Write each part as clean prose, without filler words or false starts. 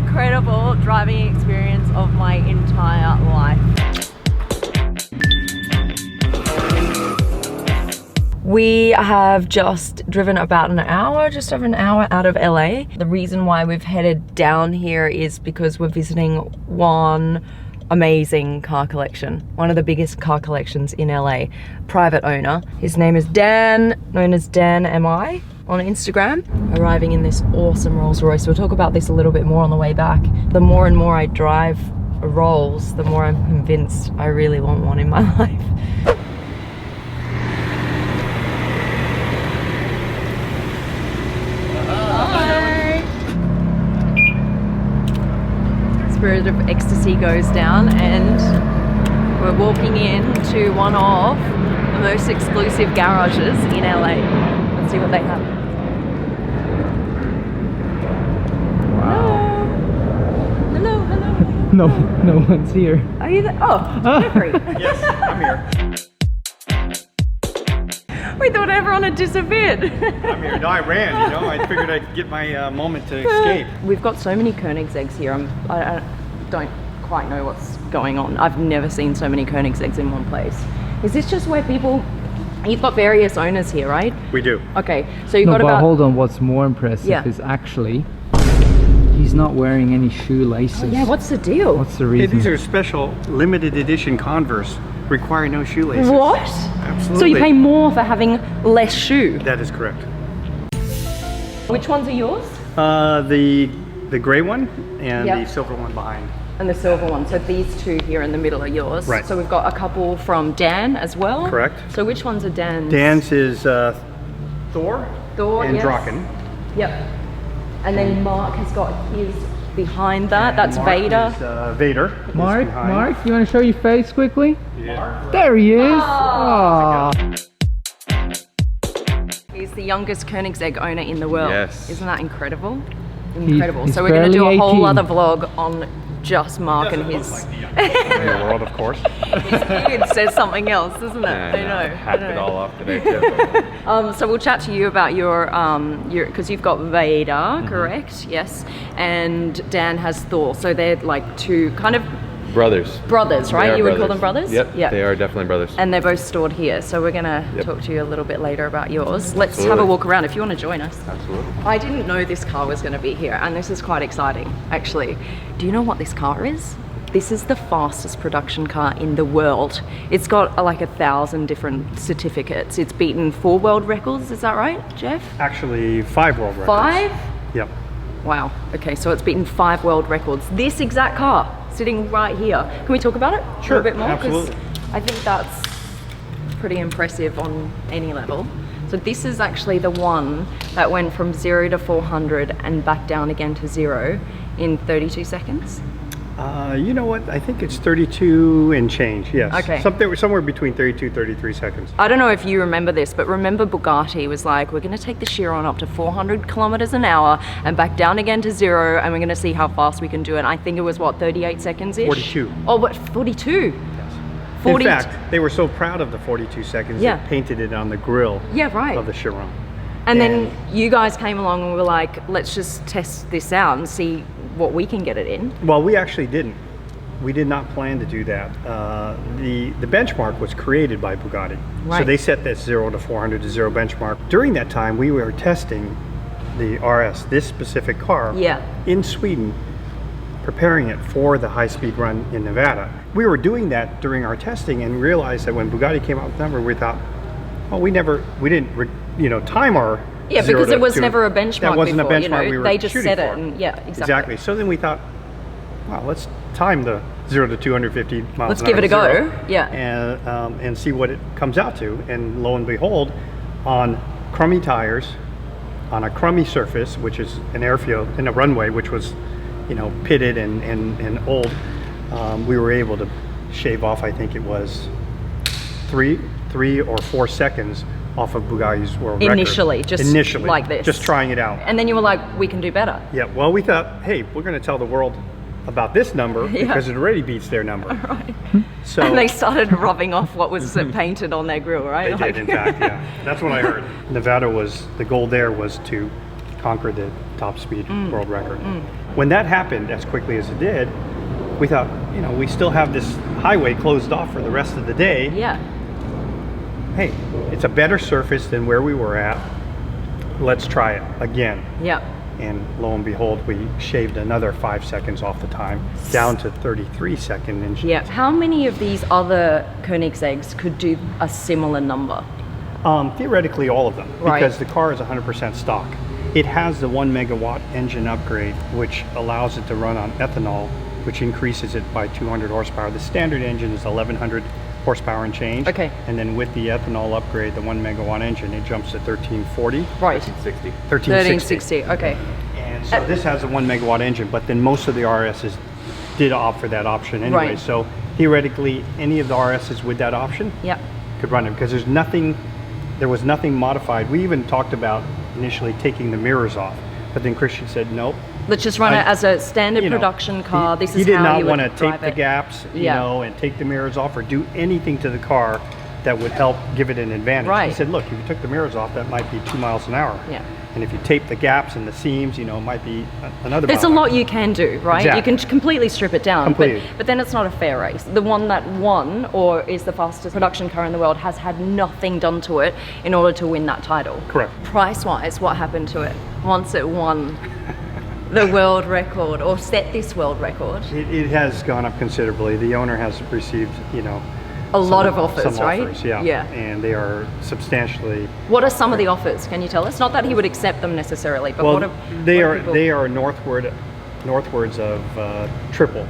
incredible driving experience of my entire life. We have just driven about an hour, just over an hour out of LA. The reason why we've headed down here is because we're visiting one amazing car collection, one of the biggest car collections in LA, private owner. His name is Dan, known as Dan MI on Instagram, arriving in this awesome Rolls Royce. We'll talk about this a little bit more on the way back. The more and more I drive a Rolls, the more I'm convinced I really want one in my life. Spirit of ecstasy goes down and we're walking into one of the most exclusive garages in LA. Let's see what they have. Wow. Hello, hello, hello. No one's here. Are you there? Oh, Jeffrey. Yes, I'm here. We thought everyone had disappeared. I'm here. No, I ran, you know. I figured I'd get my moment to escape. We've got so many Koenigseggs here. I don't quite know what's going on. I've never seen so many Koenigseggs in one place. Is this just where people... You've got various owners here, right? We do. Okay, so you've got about... hold on, what's more impressive is actually he's not wearing any shoelaces. Oh, yeah, what's the deal? What's the Hey, reason? these are special limited edition Converse, require no shoelaces. What? Absolutely. So you pay more for having less shoe? That is correct. Which ones are yours? The gray one and Yep. the silver one behind. And the silver one. So these two here in the middle are yours. Right. So we've got a couple from Dan as well. Correct. So which ones are Dan's? Dan's is Thor and yes. Draken. Yep. And then Marc has got his behind that. That's Marc Vader. Is, Vader. is Marc, behind. you want to show your face quickly? Yeah. There he is. Oh. Aw. He's the youngest Koenigsegg owner in the world. Yes. Isn't that incredible? Incredible. he's So we're going to do a barely whole 18. other vlog on just Marc and his... In the world, of course. His beard says something else, doesn't it? I know. Hacked it all off today too. So we'll chat to you about your because you've got Vader, correct? Yes. And Dan has Thor. So they're like two kind of Brothers. brothers, They right? are You would call them brothers? Yep. Yeah. They are definitely brothers. And they're both stored here. So we're gonna talk to you a little bit later about yours. Let's have a walk around if you want to join us. Absolutely. I didn't know this car was going to be here, and this is quite exciting, actually. Do you know what this car is? This is the fastest production car in the world. It's got like 1,000 different certificates. It's beaten 4 world records, is that right, Jeff? Actually, 5 world records. 5? Yep. Wow, okay, so it's beaten 5 world records. This exact car, sitting right here. Can we talk about it a Sure, little bit more? 'Cause absolutely. I think that's pretty impressive on any level. So this is actually the one that went from 0 to 400 and back down again to 0 in 32 seconds. You know what? I think it's 32 and change, yes. Okay. Somewhere between 32 33 seconds. I don't know if you remember this, but remember Bugatti was like, we're going to take the Chiron up to 400 kilometers an hour and back down again to 0, and we're going to see how fast we can do it. And I think it was, what, 38 seconds-ish? 42. Oh, what, 42? Yes. 40 In fact, they were so proud of the 42 seconds, Yeah. they painted it on the grill Yeah, right. of the Chiron. And then you guys came along and were like, let's just test this out and see what we can get it in. Well, we actually didn't. We did not plan to do that. The benchmark was created by Bugatti. So Right. they set that 0 to 400 to 0 benchmark. During that time, we were testing the RS, this specific car, Yeah. in Sweden, preparing it for the high-speed run in Nevada. We were doing that during our testing and realized that when Bugatti came out with the number, we thought, well, we didn't time our Yeah, 0 because to it was 2. never a benchmark That wasn't before, a benchmark we were they just shooting set it for. and yeah, exactly. Exactly. So then we thought, well, let's time the 0 to 250 miles Let's an give hour it a go. zero Yeah. and see what it comes out to. And lo and behold, on crummy tires, on a crummy surface, which is an airfield and a runway, which was, pitted and old, we were able to shave off, I think it was 3 or 4 seconds off of Bugatti's world record. Initially, just like this. Just trying it out. And then you were like, we can do better. Yeah, well, we thought, hey, we're going to tell the world about this number because it already beats their number. Right. So And they started rubbing off what was painted on their grill, right? they did, in fact, yeah. That's what I heard. Nevada the goal there was to conquer the top speed world record. When that happened as quickly as it did, we thought, you know, we still have this highway closed off for the rest of the day. Yeah. Hey, it's a better surface than where we were at. Let's try it again. Yeah. And lo and behold, we shaved another 5 seconds off the time, down to 33 second inches. Yeah. How many of these other Koenigsegg's could do a similar number? Theoretically, all of them, Right. because the car is 100% stock. It has the 1 megawatt engine upgrade, which allows it to run on ethanol, which increases it by 200 horsepower. The standard engine is 1100 horsepower and change. Okay. And then with the ethanol upgrade, the 1 megawatt engine, it jumps to 1340. Right. 60. 1360. 1360. Okay. And so this has a 1 megawatt engine, but then most of the RSs did opt for that option anyway. Right. So theoretically, any of the RSs with that option Yeah. could run it, because there was nothing modified. We even talked about initially taking the mirrors off, but then Christian said, nope. Let's just run it as a standard production car. This is he did how not you want would to drive tape the it. gaps, you Yeah. know, and take the mirrors off or do anything to the car that would help give it an advantage. He Right. said, look, if you took the mirrors off, that might be 2 miles an hour. Yeah. And if you tape the gaps and the seams, you know, it might be another There's mile a an lot hour. you can do, right? Exactly. You can completely strip it down. Completely. But then it's not a fair race. The one that won, or is the fastest production car in the world, has had nothing done to it in order to win that title. Correct. Price-wise, what happened to it once it won the world record, or set this world record? It has gone up considerably. The owner has received, you know, A lot of offers, some right? offers, yeah. Yeah. And they are substantially. What are some of the offers? Can you tell us? Not that he would accept them necessarily, but what are people- they are northwards of triple.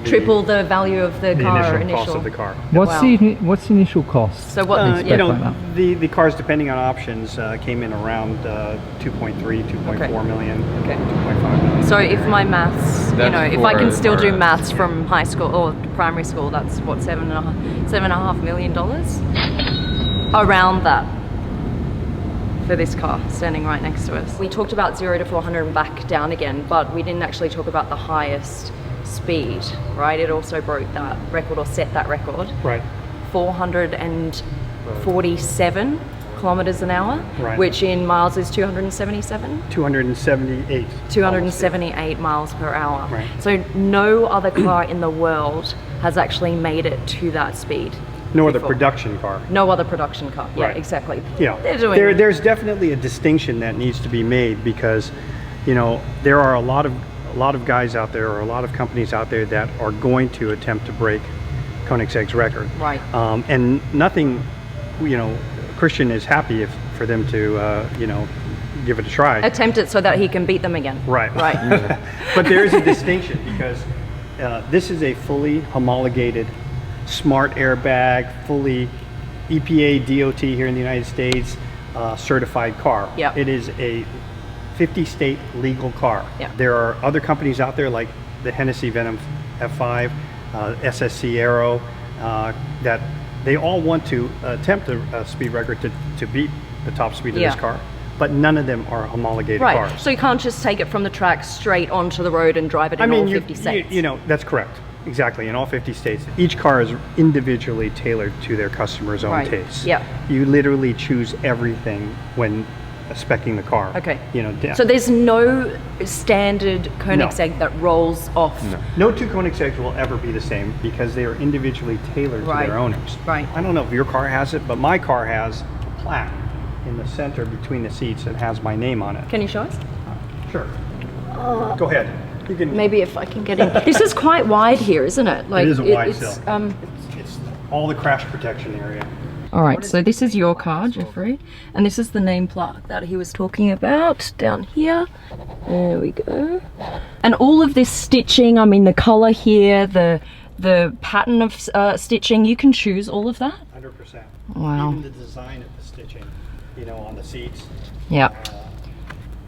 triple the value of the car initial cost of the car. What's Wow. what's the initial cost? So what? Let's You back know, like that. the cars, depending on options, came in around 2.3, 2.4 million, Okay. 2.5 million. So if my maths, you That's know, if I for can still do RS, maths from high school or primary school, that's what, $7.5 million? Around that for this car standing right next to us. We talked about 0 to 400 and back down again, but we didn't actually talk about the highest speed, right? It also broke that record, or set that record. Right. 447 kilometers an hour, Right. which in miles is 277. 278. 278 miles per hour. Right. So no other car in the world has actually made it to that speed. No other before. production car. No other production car. Yeah, Right. exactly. Yeah, They're doing there's definitely a distinction that needs to be made, because, you know, there are a lot of guys out there, or a lot of companies out there, that are going to attempt to break Koenigsegg's record. Right. And nothing, you know, Christian is happy for them to, you know, give it a try. attempt it so that he can beat them again. Right. Right. But there is a distinction, because this is a fully homologated, smart airbag, fully EPA, DOT here in the United States certified car. Yep. It is a 50-state legal car. Yeah. There are other companies out there like the Hennessy Venom F5, SSC Aero, that they all want to attempt a speed record to beat the top speed of Yeah. this car, but none of them are homologated Right. cars. So you can't just take it from the track straight onto the road and drive it in all 50 states. You know, that's correct. Exactly. In all 50 states, each car is individually tailored to their customer's own Right. taste. Yeah. You literally choose everything when speccing the car. Okay. You know, So there's no standard Koenigsegg that rolls off. no two Koenigsegg's will ever be the same, because they are individually tailored Right. to their owners. Right. I don't know if your car has it, but my car has a plaque in the center between the seats that has my name on it. Can you show us? Sure. Go ahead. You can. Maybe if I can get in. This is quite wide here, isn't it? Like It is a wide it's, sill. It's all the crash protection area. All right, so this is your car, Jeffrey, and this is the name plaque that he was talking about down here. There we go. And all of this stitching, I mean, the color here, the pattern of stitching, you can choose all of that? 100%. Wow. Even the design of the stitching, you know, on the seats. Yeah.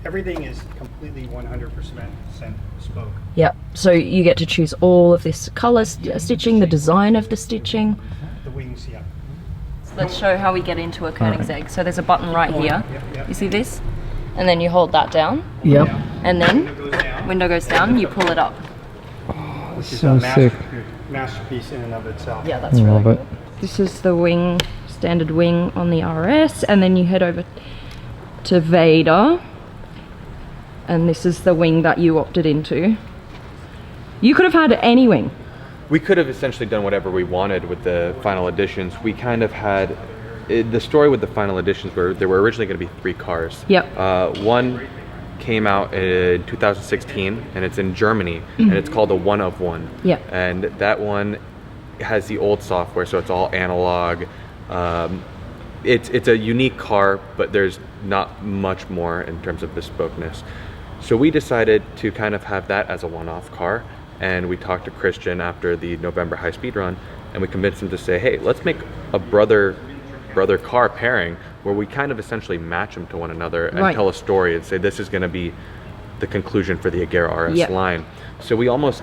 Everything is completely 100% bespoke. Yeah, so you get to choose all of this color stitching, the design of the stitching. The wings, yeah. Let's show how we get into a Koenigsegg. So there's a button right here. Yep. You see this? And then you hold that down, Yep. and then Window goes down, window goes down, you pull it up. which is So a sick. masterpiece in and of itself. Yeah, that's really Love it. cool. This is the wing, standard wing on the RS, and then you head over to Vader. And this is the wing that you opted into. You could have had any wing. We could have essentially done whatever we wanted with the final editions. We kind of had the story with the final editions where there were originally going to be 3 cars. Yep. One came out in 2016 and it's in Germany and it's called a 1 of 1. Yeah. And that one has the old software, so it's all analog. It's a unique car, but there's not much more in terms of bespokeness. So we decided to kind of have that as a one-off car, and we talked to Christian after the November high speed run, and we convinced him to say, hey, let's make a brother car pairing where we kind of essentially match them to one another and tell a story and say this is going to be the conclusion for the Agera RS line. So we almost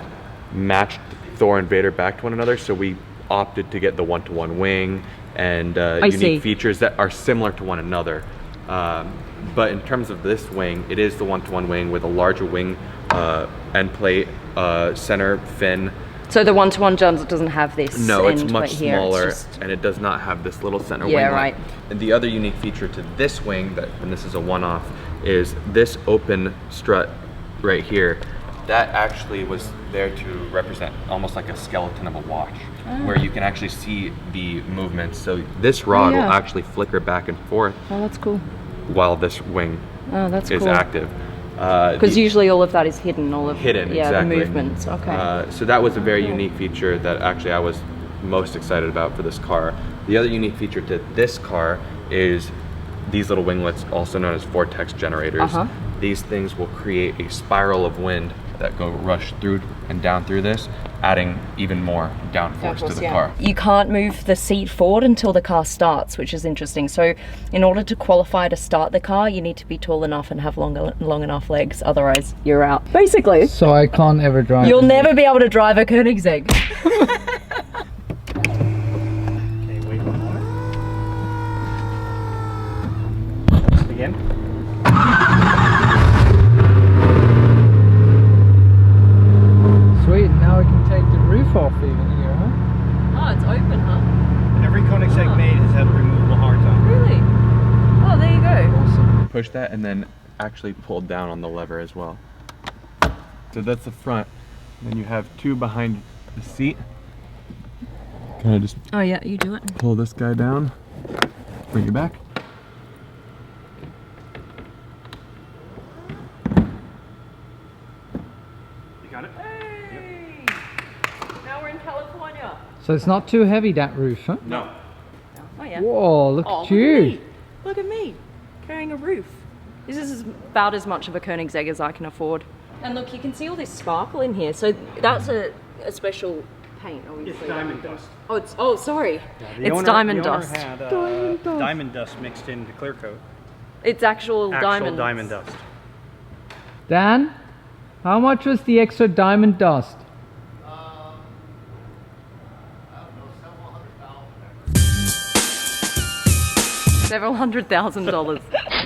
matched Thor and Vader back to one another, so we opted to get the one-to-one wing and unique features that are similar to one another. But in terms of this wing, it is the one-to-one wing with a larger wing end plate, center fin. So the one-to-one Johns doesn't have this. No, it's much here. smaller, It's just... and it does not have this little center wing. Yeah, right. And the other unique feature to this wing, and this is a one-off, is this open strut right here. That actually was there to represent almost like a skeleton of a watch, where you can actually see the movements. So this rod will actually flicker back and forth. Oh, that's cool. While this wing is active. Because usually all of that is hidden, exactly. the movements. Okay. So that was a very unique feature that actually I was most excited about for this car. The other unique feature to this car is these little winglets, also known as Vortex Generators. These things will create a spiral of wind that go rush through and down through this, adding even more downforce to the car. You can't move the seat forward until the car starts, which is interesting. So in order to qualify to start the car, you need to be tall enough and have long enough legs, otherwise you're out. Basically. So I can't ever drive. You'll never be able to drive a Koenigsegg. Okay, wait one moment. Again. Sweet, now we can take the roof off even here, huh? Oh, it's open, huh? Every Koenigsegg made has had a removable hardtop. Really? Oh, there you go. Awesome. Push that and then actually pull down on the lever as well. So that's the front. Then you have 2 behind the seat. Kind of just Oh yeah, you do it. pull this guy down, bring it back. You got it? Hey! Now we're in California. So it's not too heavy, that roof, huh? No. Oh yeah. Whoa, look at you. Look at me, carrying a roof. This is about as much of a Koenigsegg as I can afford. And look, you can see all this sparkle in here. So that's a special paint, obviously. It's diamond dust. Oh, sorry. The It's owner- diamond the owner dust. had, diamond dust mixed into clear coat. It's actual diamond. Diamond dust. Dan, how much was the extra diamond dust? Several $100,000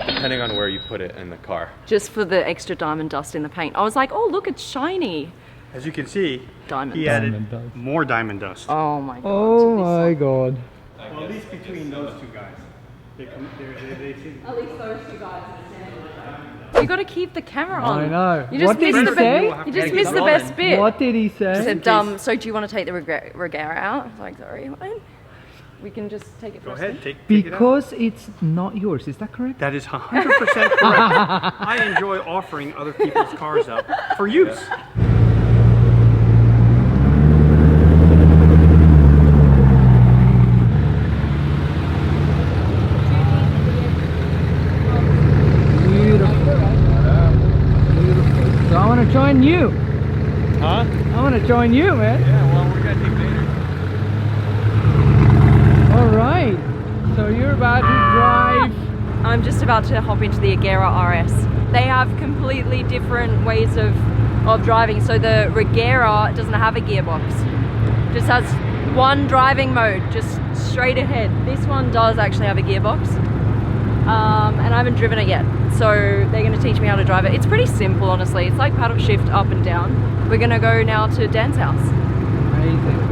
Depending on where you put it in the car. just for the extra diamond dust in the paint. I was like, oh look, it's shiny. As you can see, Diamond he dust. added Diamond dust. more diamond dust. Oh my god. Oh my god. Well, at least between those 2 guys. They seem At least those 2 guys. You got to keep the camera on. I know. You just What did missed he the say? You just missed the best bit. What did he say? He said, so do you want to take the Agera out? I was like, sorry, what? We can just take it for Go a ahead, spin. take it out. Because it's not yours, is that correct? That is 100% correct. I enjoy offering other people's cars up for use. Beautiful. So I want to join you. Huh? I want to join you, man. Yeah, well, we're going to take later. All right. So you're about to drive. I'm just about to hop into the Agera RS. They have completely different ways of driving. So the Agera doesn't have a gearbox. Just has one driving mode, just straight ahead. This one does actually have a gearbox. And I haven't driven it yet. So they're gonna teach me how to drive it. It's pretty simple, honestly. It's like paddle shift up and down. We're gonna go now to Dan's house. Amazing.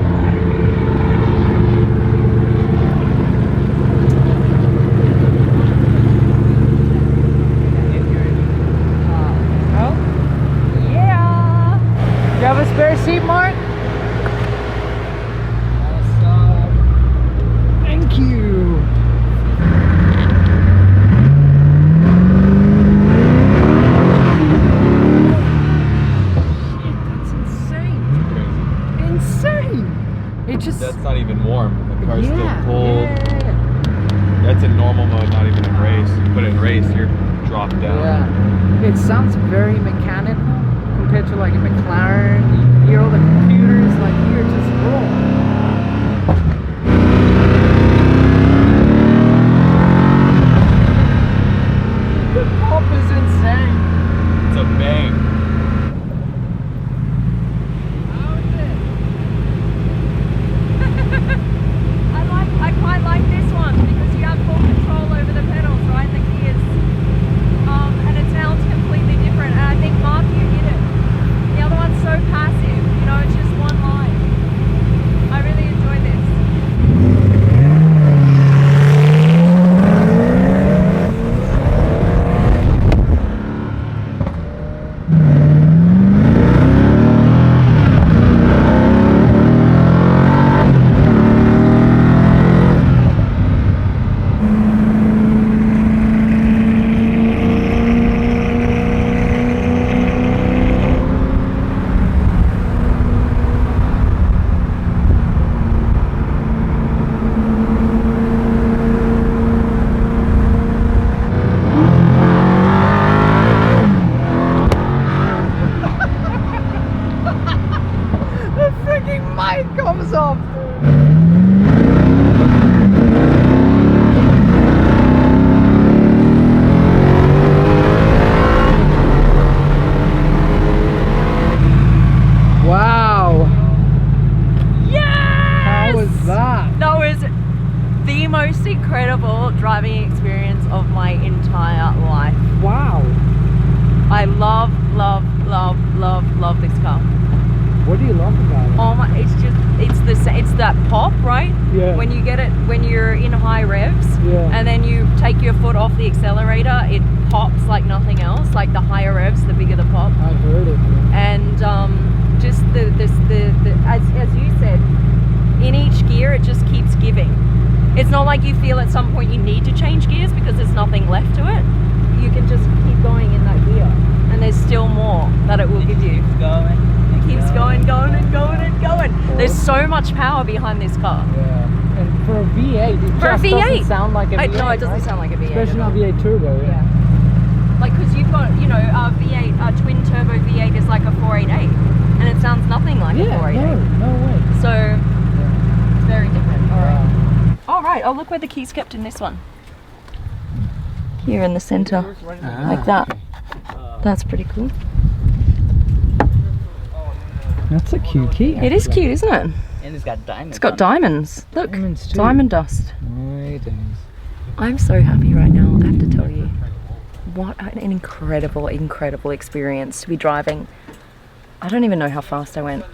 normal mode, not even in race. You put it in race, you're dropped down. Yeah. It sounds very mechanical compared to like a McLaren. You hear all the computers, like here just roll. The pop is insane. It's a bang. I quite like this one because you have full control over the pedals, right? The gears. And it sounds completely different. And I think, Marc, you hit it. The other one's so passive, you know, it's just one line. I really enjoy this. Comes off. Wow. Yes! How was that? That was the most incredible driving experience of my entire life. Wow. I love this car. What do you love about it? Oh my, it's that pop, right? Yeah. When you get it, when you're in high revs, Yeah. and then you take your foot off the accelerator, it pops like nothing else. Like the higher revs, the bigger the pop. I heard it. Yeah. And just the as you said, in each gear it just keeps giving. It's not like you feel at some point you need to change gears because there's nothing left to it. You can just keep going in that gear, and there's still more that it will give you. Keeps going. There's so much power behind this car. Yeah. And for a V8, it For a just V8, doesn't sound like a V8. no, it doesn't right? sound like a V8. Especially at all. not V8 turbo. Yeah. Like, because you've got, you know, a V8, a twin turbo V8 is like a 488, and it sounds nothing like a Yeah. 488. No way. So Yeah. it's very different. All right. Wow. All right. Oh, look where the key's kept in this one. Here in the center, like that. That's pretty cool. That's a cute key. It is cute, isn't it? And it's got diamonds. It's got diamonds. Look, Diamonds too. diamond dust. My days. I'm so happy right now, I have to tell you. What an incredible experience to be driving. I don't even know how fast I went.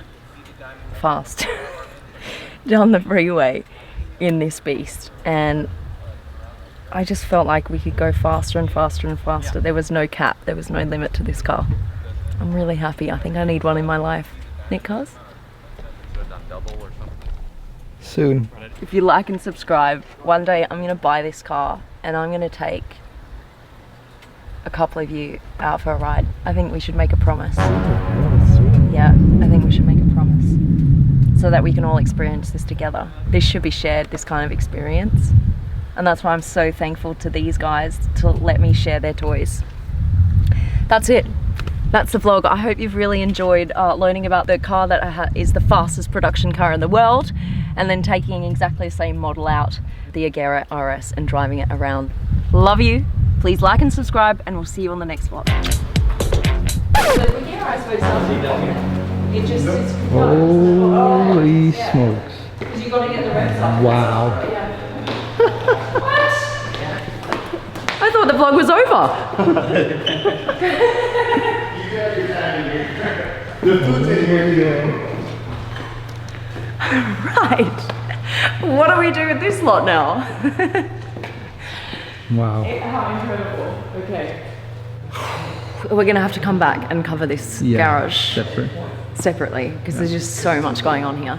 Fast. Down the freeway in this beast. And I just felt like we could go faster and faster and faster. There was no cap, there was no limit to this car. I'm really happy. I think I need one in my life. Nick cars? Soon. If you like and subscribe, one day I'm gonna buy this car and I'm gonna take a couple of you out for a ride. I think we should make a promise. Yeah, I think we should make a promise so that we can all experience this together. This should be shared, this kind of experience. And that's why I'm so thankful to these guys to let me share their toys. That's it. That's the vlog. I hope you've really enjoyed learning about the car that is the fastest production car in the world, and then taking exactly the same model out, the Agera RS, and driving it around. Love you. Please like and subscribe, and we'll see you on the next vlog. So the Agera, I suppose, doesn't it just sits Holy smokes. because you got to get the revs up. Wow. What? I thought the vlog was over. Right. What do we do with this lot now? Wow. How incredible. Okay. We're gonna have to come back and cover this Yeah, garage separate. separately because there's just so much going on here.